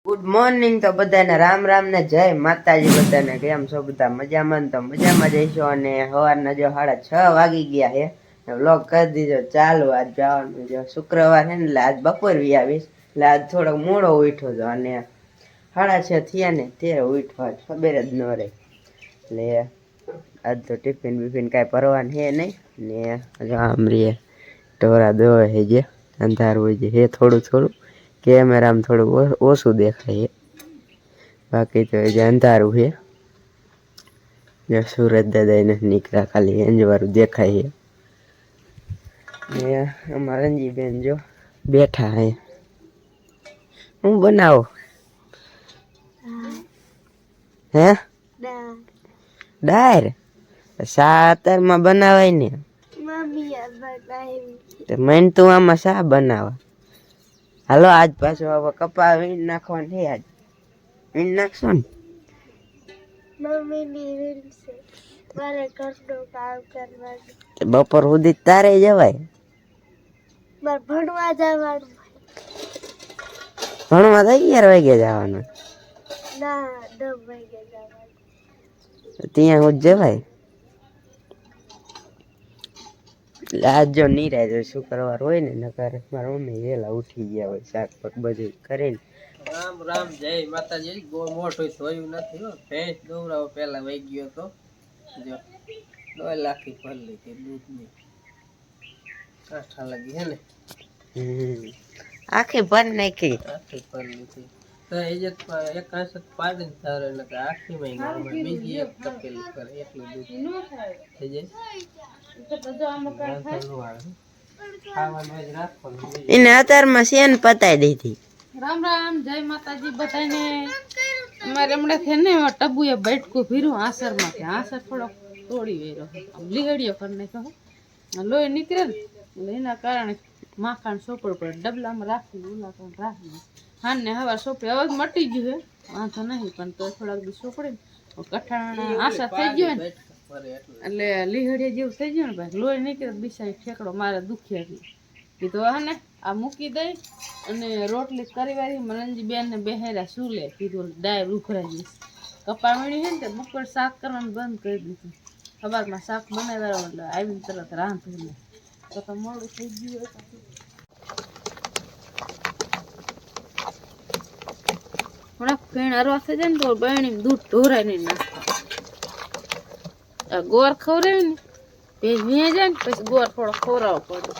Good morning તો બધાને રામ રામ ને જય માતાજી બધાને કેમ છો બધા મજામાં તો મજામાં જઈશો અને સવારના જો 6:30 વાગી ગયા છે વ્લોગ કરી દીધો ચાલુ આજ જવાનું જો શુક્રવાર છે ને એટલે આજ બપોર વી આવીશ એટલે આજ થોડોક મોડો ઉઠ્યો હતો અને 6:30 થયા ને ત્યારે ઉઠવા ખબર જ ન રહી એટલે આજ તો ટિફિન બિફિન કાંઈ ભરવાનું છે નહીં ને આમ રે ઢોરા દોવે છે જે અંધારું હોય છે થોડું થોડું કેમેરામાં થોડું ઓછું દેખાય બાકી તો જે અંધારું છે જે સુરત દાદા નથી નીકળ્યા ખાલી અંજવાળું દેખાય છે ને અમારા રંજીબેન જો બેઠા હે હું બનાવો હે ડાયર શા અત્યારમાં બનાવાય ને મેન તું આમાં શા બનાવા હાલો આજ પાછો હવે કપા વીણ નાખવાનું છે આજ વીણ નાખશો ને બપોર સુધી તારે જવાય ભણવા જવાનું ભણવા તો 11 વાગે જવાનું ત્યાં હું જવાય આજ જો નિરાય શુક્રવાર હોય ને નકર મારા મમ્મી વહેલા ઉઠી ગયા હોય શાક પક બધું કરીને રામ રામ જય માતાજી મોટું થયું નથી હો ભેંસ દોવરાવો પેલા વહી ગયો તો જો 2 લાખી ભર લીધી દૂધની કાઠા લાગી હે ને આખી ભર નાખી આખી ભર લીધી તો એ જે એક કાંસ પાડીને તારે ને આખી મહિના બીજી એક તપેલી કરે એટલું દૂધ થઈ જાય એને અત્યારમાં શેન પતાઈ દીધી રામ રામ જય માતાજી બધાને અમારે હમણાં છે ને ટબુએ બેઠકું ભીરું આસરમાં કે આસર થોડોક તોડી વેરો આમ લીહડીઓ કરી નાખ્યો લોહી નીકળે ને એટલે એના કારણે માખણ સોપડ પડે ડબલામાં રાખી ઉલાકણ રાખી હા ને હવે સોપડી હવે મટી ગયું છે વાંધો નહીં પણ તો થોડાક દિવસ સોપડે કઠાણ આશા થઈ ગયો ને એટલે લીહડીયા જેવું થઈ ગયું ને ભાઈ લોહી નીકળે બિસાઈ ઠેકડો મારે દુખ્યા કીધું હા ને આ મૂકી દઈ અને રોટલી કરી વાળી મનનજી બેન ને બેહેરા સુલે કીધું ડાયર ઉખરાઈ જઈશ કપામણી છે ને તે બપોર શાક કરવાનું બંધ કરી દીધું સવારમાં શાક બનાવ્યા એટલે આવીને તરત રાંધું તો મોડું થઈ ગયું હોય થોડાક ફેણ હરવા થઈ જાય ને તો બહેણી દૂધ ઢોરાય નહીં નાખતા ગોર ખવડાવે ને તે વીએ જાય ને પછી ગોર થોડો ખવડાવવો પડે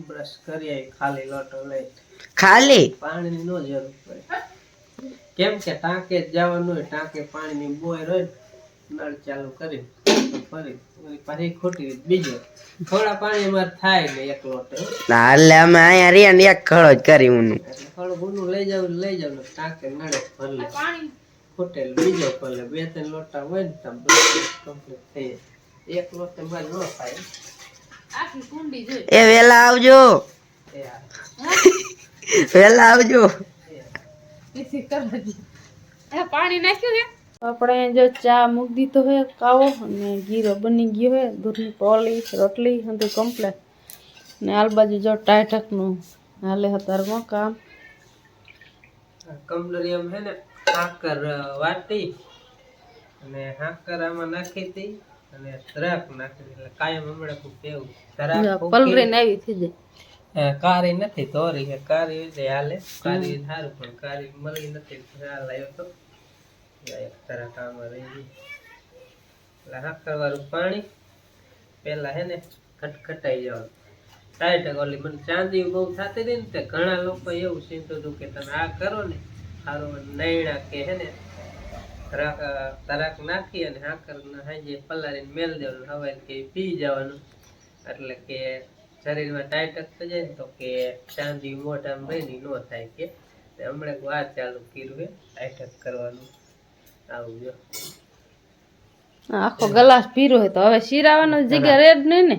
બ્રશ કરીએ ખાલી લોટો લઈ ખાલી પાણીની નો જરૂર પડે કેમ કે ટાંકે જવાનું હોય ટાંકે પાણીની બોય હોય નળ ચાલુ કરી ફરી પાછી ખોટી બીજો થોડા પાણી માં થાય ને એક લોટો એટલે અમે અહીંયા રિયાન એક ખળો જ કરી હું થોડું ગુનું લઈ જાવ ટાંકે નળે ભરલે પાણી ખોટેલ બીજો ભરલે 2-3 લોટા હોય ને તો કમ્પ્લીટ થઈ જાય એક લોટે માં ન થાય એ વેલા આવજો વેલા આવજો પાણી નાખ્યું હે આપણે જો ચા મૂકી દીધો હે કાવો અને ગીરો બની ગયો હે દૂધની પોલીસ રોટલી બધું કમ્પ્લીટ ને આલ બાજુ જો ટાઈટક નું હાલે હતારમાં કામ કમ્પ્લીટ હે ને સાકર વાટી અને સાકર આમાં નાખી હતી અને દ્રાક નાખી એટલે કાયમ હમણાં ખૂબ એવું દ્રાક પલરીને આવી થઈ જાય કારી નથી તોરી છે કારી એટલે હાલે કારી સારું પણ કારી મળી નથી હાલ આવ્યો તો એક તરહ કામ રહી ગઈ એટલે સાકર વાળું પાણી પેલા હે ને ખટખટાઈ જવાનું ટાઈટ ઓલી મને ચાંદી બહુ થતી હતી ને તે ઘણા લોકો એવું ચિંતું હતું કે તમે આ કરો ને સારું નૈણા કે હે ને તરાક નાખી અને સાકર હાજે પલાળીને મેલ દેવાનું હવાય કે પી જવાનું એટલે કે શરીરમાં ટાઈટ થઈ જાય ને તો કે ચાંદી મોઢામાં રહી ન થાય કે હમણાં વાત ચાલુ કર્યું હે ટાઈટ કરવાનું આવું જો આખો ગ્લાસ પીરો હોય તો હવે શીરાવાનો જગ્યા રેડ નહીં ને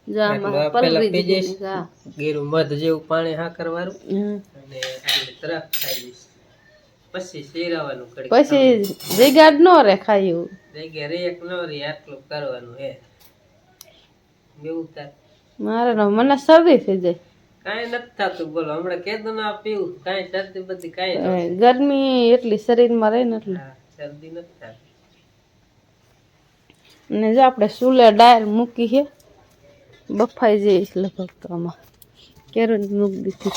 જામાં પલરી દીધી કા ગીરું મધ જેવું પાણી હા કરવાનું હમ. અને આટલી તરફ ખાઈ દઈશ પછી શેરવાનું કડી પછી જગાડ નો રે ખાયું જગ્યા રે એક નો રે આટલું કરવાનું હે બેવું તાર મારે નો મને શરદી થઈ જાય કાંઈ નથી થતું બોલો હમણાં કેદું ના પીવું કાંઈ શરદી બધી કાંઈ ગરમી એટલી શરીરમાં રહે ને એટલે શરદી નથી થતી ને જો આપણે સુલે ડાયર મૂકી છે બફાઈ જઈશ લગભગ તો આમાં કેરું મૂકી દીધી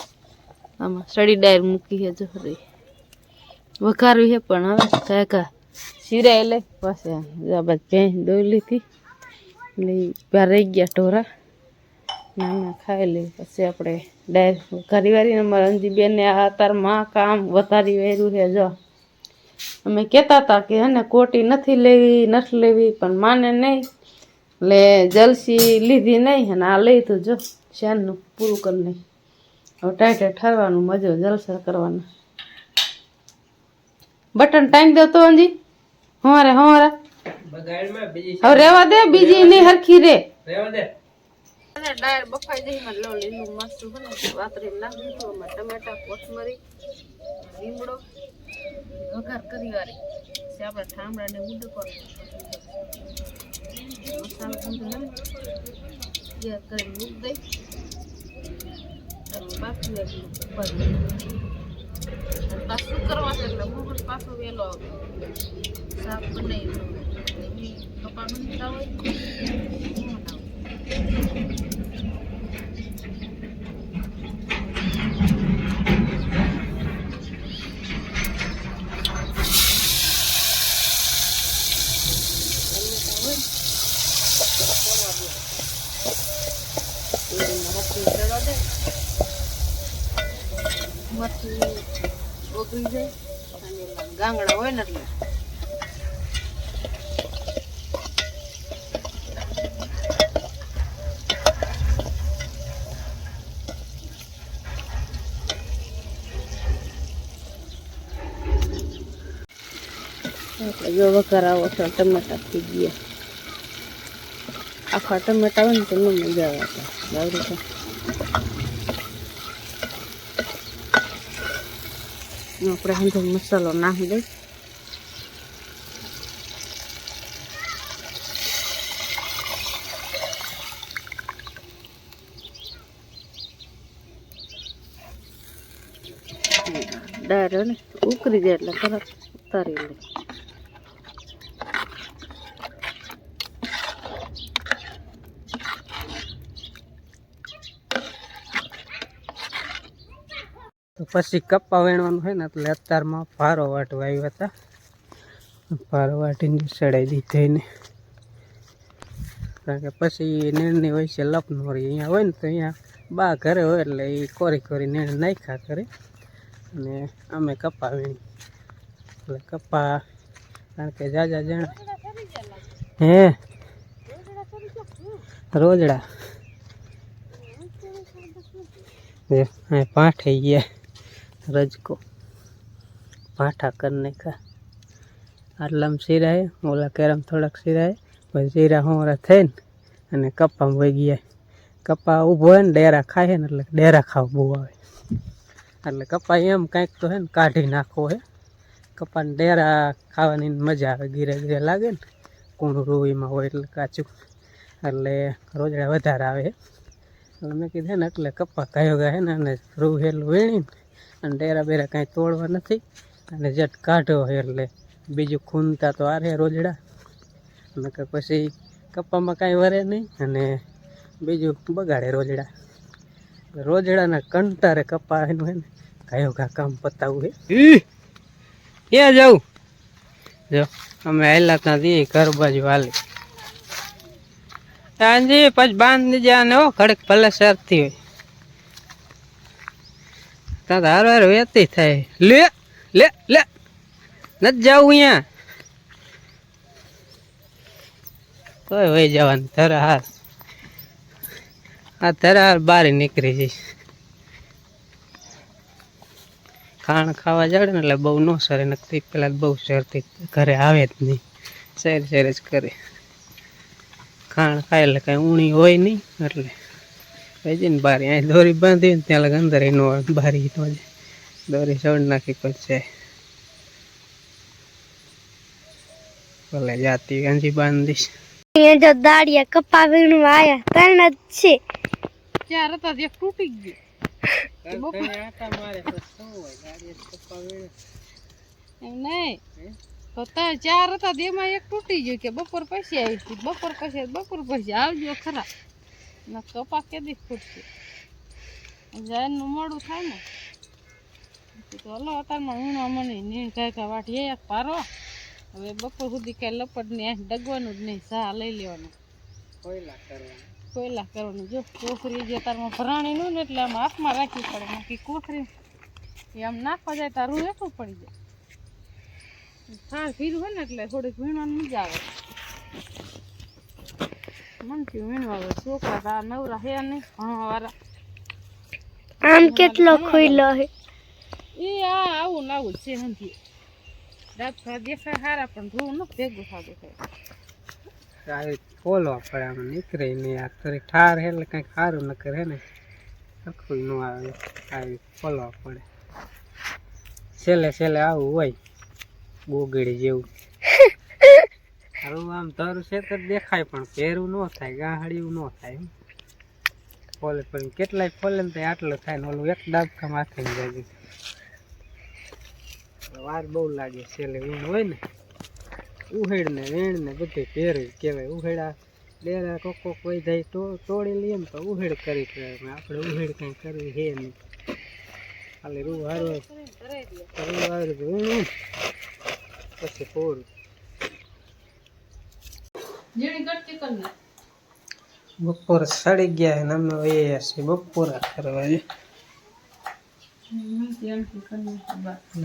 આમાં સડી ડાયર મૂકી છે જો રે વઘારવી છે પણ હવે કાકા શીરાય લે પાસે આ બાદ ભેંસ દોઈ લીધી એટલે ત્યાં રહી ગયા ઢોરા નાના ખાઈ લે પછી આપણે ડાયર વઘારી વારીને અમારા અંજીબેનને આ અતારમાં કામ વધારી વાર્યું છે જો અમે કહેતા હતા કે હે કોટી નથી લેવી પણ માને નહીં એટલે જલસી લીધી નહીં અને આ લઈ તો જો શાનનું પૂરું કરી નહીં હવે ટાઈટે ઠરવાનું મજો જલસા કરવાના બટન ટાઈમ દો તો અંજી હવારે હવે રેવા દે બીજી નહીં હરખી રે ડાયર બફાઈ જઈ માં લો લીલું મસ્ત બને વાતરી નાખી દીધું એમાં ટમેટા કોથમરી લીમડો વઘાર કરી વાળી પછી આપણે ઠામડાને ઉડકો મસાલો ગુંદો જે કરી મૂક દઈ બાકી પાછું કરવા છે એટલે મોહન પાછો વેલો શાક બનાવી કપા બનતા હોય ઓગળી જાય અને ગાંગડા હોય ને એટલે આપણે જો વઘારાવો તો ટમેટા થઈ ગયા આખા ટમેટા હોય ને તો ન મજા આવે બાવરી તો આપણે હંધો મસાલો નાખી દઈ ડાયર ને ઉકળી જાય એટલે તરત ઉતારી લે તો પછી કપ્પા વેણવાનું હોય ને એટલે અત્યારમાં ભારો વાટવા આવ્યા હતા ભારો વાટીને ચડાવી દીધી કારણ કે પછી નીણની હોય છે લપનો રહી અહીંયા હોય ને તો અહીંયા બા ઘરે હોય એટલે એ કોરી નીણ નાખ્યા કરે અને અમે કપ્પા વીણી એટલે કપ્પા કારણ કે જાજા જણા હે રોજડા પાઠ ગયા રજકો પાઠા કરી નાખ્યા આટલામ સિરાય ઓલા કેરમ થોડાક સિરાય પછી સિરા હોરા થઈને અને કપ્પામાં વહી ગયા કપ્પા ઊભો હોય ને ડેરા ખાય ને એટલે ડેરા ખાવા બહુ આવે એટલે કપ્પા એમ કાંઈક તો હે ને કાઢી નાખવો હે કપ્પાને ડેરા ખાવાની મજા આવે ગીરે લાગે ને કૂણું રૂઈમાં હોય એટલે કાચું એટલે રોજડા વધારે આવે એટલે મેં કીધું ને એટલે કપ્પા કયો ગયા હે ને અને રૂ હેલું વીણીને અને ડેરા બેરા કાંઈ તોડવા નથી અને જટ કાઢો એટલે બીજું ખૂનતા તો આરે રોજડા અને પછી કપ્પામાં કાંઈ વરે નહીં અને બીજું બગાડે રોજડાના કંટારે કપ્પા એનું હે ને કયો ઘા કામ પતાવું હે ક્યાં જાઉં જો અમે આવેલા ત્યાં દઈએ ઘર બાજુ હાલી હાજી પછી બાંધી જાય હો ખડક ભલે શરતી હોય ત્યાં તો હાર વેતી થાય લે લે લે નથી જાવું અહીંયા કોઈ વહી જવાનું ધરા હાર આ ધરા હાર બહાર નીકળી જઈશ ખાણ ખાવા જડે ને એટલે બહુ ન સરે નક્કી પેલા બહુ શરતી ઘરે આવે જ નહીં શેર જ કરે ખાણ ખાય એટલે કાંઈ ઊણી હોય નહીં એટલે થઈ જાય ને બારી અહીં દોરી બાંધી ને ત્યાં લગે અંદર એનો બારી તો દોરી ચડ નાખી પછી ભલે જાતી ગાંજી બાંધીશ જો દાડિયા કપા વીણું આયા ત્રણ જ છે ચાર હતા એક તૂટી ગયું એમ નહીં તો ચાર હતા એમાં એક તૂટી ગયું કે બપોર પછી આવી હતી બપોર પછી આવજો ખરા ના કપા કેદી ફૂટશે જાયનું મોડું થાય ને તો હલો અત્યારમાં વીણવા મને નીણ કાંઈ વાટી એક પારો હવે બપોર સુધી કાંઈ લપટ ને ડગવાનું જ નહીં સા લઈ લેવાનું કોયલા કરવાનું જો કોથરી જે તારમાં ભરાણી નું ને એટલે આમ હાથમાં રાખવી પડે બાકી કોથરી એ આમ નાખવા જાય તારું હેઠું પડી જાય થાળ ફીરું હોય ને એટલે થોડીક વીણવાની મજા આવે મનથી વીણવા આવે છોકરા તારા નવરા હે નહીં ભણવા વાળા આમ કેટલો ખુલ્લો હે એ આવું ને આવું છે નથી દાંત દેખાય સારા પણ રૂ ન ભેગું થતું થાય ફોલવા પડે આમ નીકળે નહીં આ થોડી ઠાર હે એટલે કંઈક સારું ન કરે ને સરખું ન આવે આવી ફોલવા પડે છેલ્લે આવું હોય બોગડી જેવું આવું આમ તારું છે દેખાય પણ પહેરું ન થાય ગાહડિયું ન થાય ફોલે પણ કેટલાય ફોલે ને આટલો થાય ને ઓલું એક ડાબખા માથે જાય વાર બહુ લાગે છેલ્લે વીણ હોય ને ઉહેડ ને વેણ ને બધું પહેર્યું કહેવાય ઉહેડા ડેરા કોક કોઈ જાય તો તોડી લઈએ ને તો ઉહેડ કરી કહેવાય આપણે ઉહેડ કંઈ કરવી છે નહીં ખાલી રૂ હારું વીણું પછી પૂરું બપોર સડી ગયા ને અમે વહી છીએ બપોરા કરવા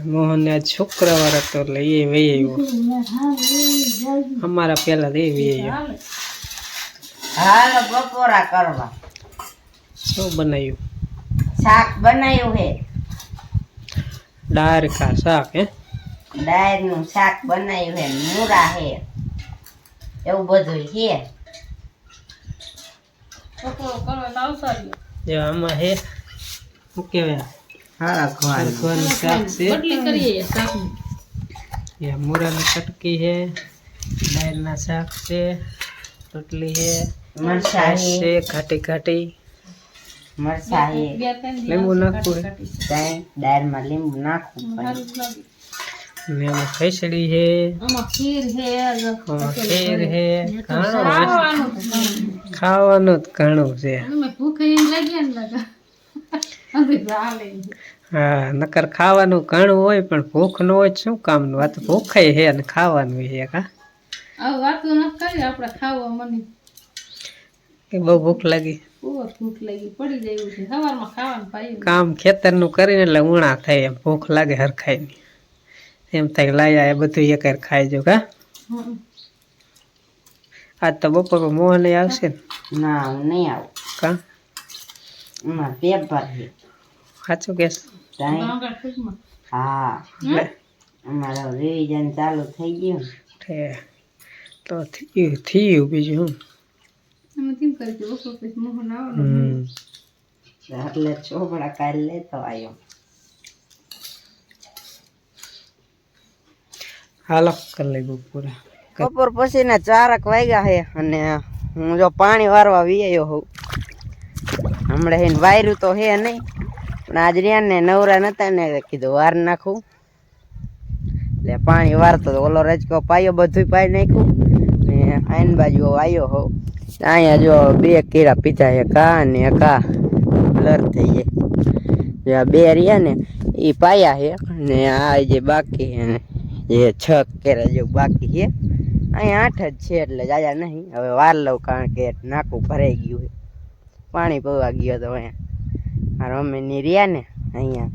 મોહન આજ શુક્રવાર હતો એટલે એ વહી આવ્યો અમારા પેલા તો એ વહી આવ્યો હાલો બપોરા કરવા શું બનાવ્યું શાક બનાવ્યું હે દાળ કા શાક હે દાળ નું શાક બનાવ્યું હે મૂરા હે એવું બધું હે જો આમાં હે શું કહેવાય હરખવાનું શાક છે મૂરાની ચટકી છે દાળના શાક છે રોટલી છે મરચા છે ઘાટી ઘાટી મરચા હે લીંબુ નાખવું દાળમાં લીંબુ નાખવું ને આમાં ખીચડી છે ખીર છે ખાવાનું જ ઘણું છે હા નકર ખાવાનું ઘણું હોય પણ ભૂખ ન હોય શું કામનું આ તો ભૂખાય છે ને ખાવાનું છે કા કે બહુ ભૂખ લાગી કામ ખેતરનું કરીને એટલે ઉણા થાય એમ ભૂખ લાગે હરખાય ની એમ થાય લાયા એ બધું એક ખાઈ જો કા આજ તો બપોર મોહન આવશે ને ના હું નહીં આવું કા પેપર છે સાચું કેસ હા અમારે રિવિઝન ચાલુ થઈ ગયું તો થયું બીજું એટલે ચોપડા કાલ લેતો આવ્યો હાલો કરી લઈ બપોરા બપોર પછી ને 4 વાગ્યા છે અને હું જો પાણી વારવા વી આવ્યો હોઉં હમણાં એને વાયરું તો હે નહીં પણ આજ રહ્યા ને નવરા નતા ને કીધું વાર નાખું એટલે પાણી વારતો તો ઓલો રજકો પાયો બધું પાઈ નાખ્યું ને આઈન બાજુ આવ્યો હોઉં અહીંયા જો 2 કેળા પીધા છે કા ને કા બ્લર થઈ જાય જે 2 રહ્યા ને એ પાયા છે ને આ જે બાકી છે ને જે 6 કેળા જો બાકી છે અહીંયા 8 જ છે એટલે જાજા નહીં હવે વાર લઉં કારણ કે નાકું ભરાઈ ગયું છે પાણી પીવા ગયો તો અહીંયા મારા મમ્મીની રહ્યા ને અહીંયા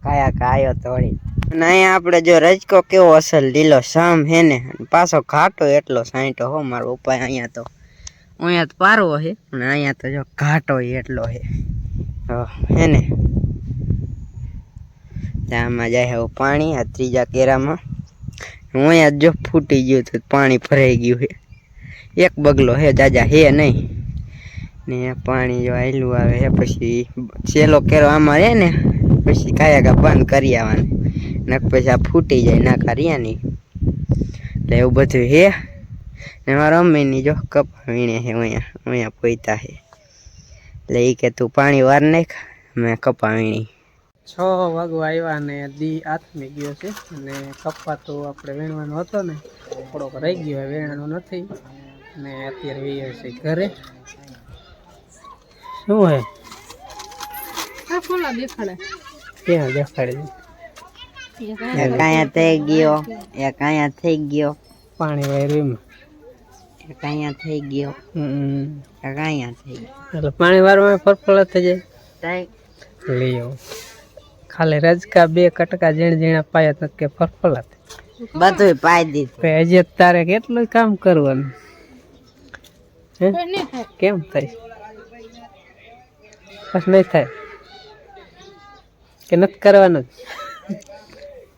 કાયા આવ્યો તો વળી અને અહીંયા આપણે જો રજકો કેવો અસલ લીલો સામ હે ને પાછો ઘાટો એટલો સાંટો હો મારો ઉપાય અહીંયા તો પારવો છે પણ અહીંયા તો જો ઘાટો એટલો છે હે ને ત્યાંમાં જાય હવે પાણી આ 3જા કેરામાં હું અહીંયા જો ફૂટી ગયું તો પાણી ભરાઈ ગયું છે એક બગલો હે જાજા હે નહીં ને પાણી જો આયલું આવે હે પછી સેલો કેરો આમાં રહે ને પછી કાયા બંધ કરી આવવાનું નક પછી આ ફૂટી જાય ના કર્યા નહીં એટલે એવું બધું હે ને મારા મમ્મીની જો કપા વીણે હે અહીંયા પોઈતા હે એટલે એ કે તું પાણી વાર નાખ મેં કપા વીણી 6 વાગવા આવ્યા ને દી આથમી ગયો છે અને કપ્પા તો આપણે વીણવાનો હતો ને થોડોક રહી ગયો વીણવાનો નથી ને અત્યારે વીએ છે ઘરે શું હે આ ફોલા દેખાડે ક્યાં દેખાડી એક અહીંયા થઈ ગયો એક અહીંયા થઈ ગયો પાણી વાયરું એક અહીંયા થઈ ગયો એમ એક અહીંયા થઈ ગયો એટલે પાણી વારમાં ફરફળ થઈ જાય તાઈ લઈ આવો ખાલી રજકા 2 કટકા ઝીણ ઝીણા પાયા તો કે ફરફળ બધું પાઈ દીધું હજી તારે કેટલું કામ કરવાનું હે કોઈ નહીં થાય કેમ થાય બસ નહીં થાય કે નથી કરવાનું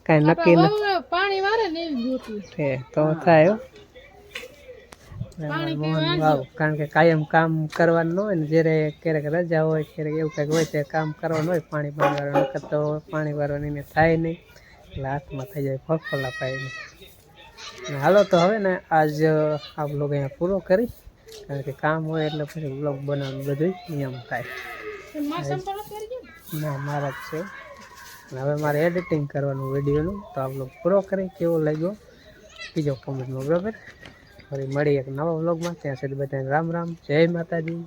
કાંઈ નક્કી નથી હવે પાણી વારે ને એવી ગોઠવી છે તો થાય હો. પાણી મોહન વાવ કારણ કે કાયમ કામ કરવાનું ન હોય ને જ્યારે ક્યારેક રજા હોય ક્યારેક એવું કંઈક હોય ત્યારે કામ કરવાનું હોય પાણી વાળવાનું વખત તો પાણી વાળવાનું એને થાય નહીં એટલે હાથમાં થઈ જાય ફરફલા પાઈને હાલો તો હવે ને આજ આ બ્લોગ અહીંયા પૂરો કરી કારણ કે કામ હોય એટલે પછી બ્લોગ બનાવવાનું બધું નિયમ થાય માસમ પણ કરી ગયું ના મારા જ છે અને હવે મારે એડિટિંગ કરવાનું વિડીયોનું તો આ બ્લોગ પૂરો કરી કેવો લાગ્યો બીજો કોમેન્ટમાં બરાબર ફરી મળી એક નવા વ્લોગમાં ત્યાં સુધી બધાને રામ રામ જય માતાજી.